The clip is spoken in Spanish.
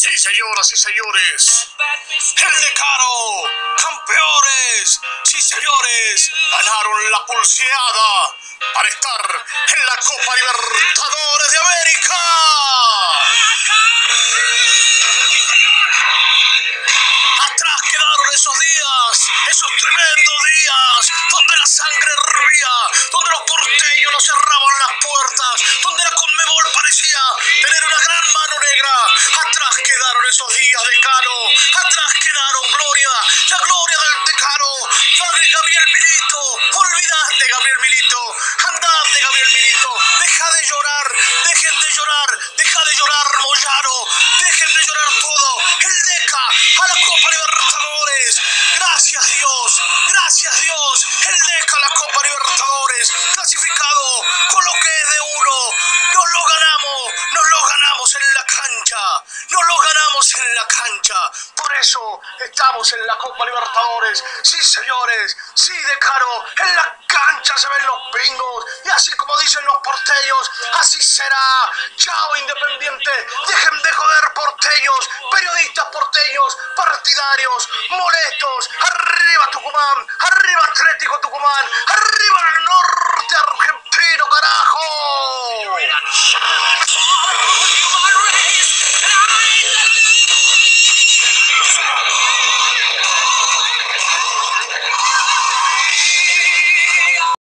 Sí, señoras y señores, el Decano, campeones, sí, señores, ganaron la pulseada para estar en la Copa Libertadores de América. Atrás quedaron esos días, esos tremendos días, donde la sangre hervía, donde los porteños no cerraban las puertas, donde la Conmebol parecía tener una gran mano negra. Atrás quedaron esos días, Decano, atrás quedaron la gloria del Decano, Gabriel Milito, olvidate Gabriel Milito, andate Gabriel Milito, deja de llorar, dejen de llorar, deja de llorar Moyano, dejen de llorar todo, el Deca a la Copa Libertadores, gracias Dios, el Deca a la Copa Libertadores, clasificado con lo que es de uno, nos lo ganamos en la cancha, por eso estamos en la Copa Libertadores, sí señores, sí Decano, en la cancha se ven los pingos, y así como dicen los porteños, así será, chao Independiente, dejen de joder porteños, periodistas porteños, partidarios, molestos, arriba Tucumán, arriba Atlético Tucumán, arriba el norte argentino.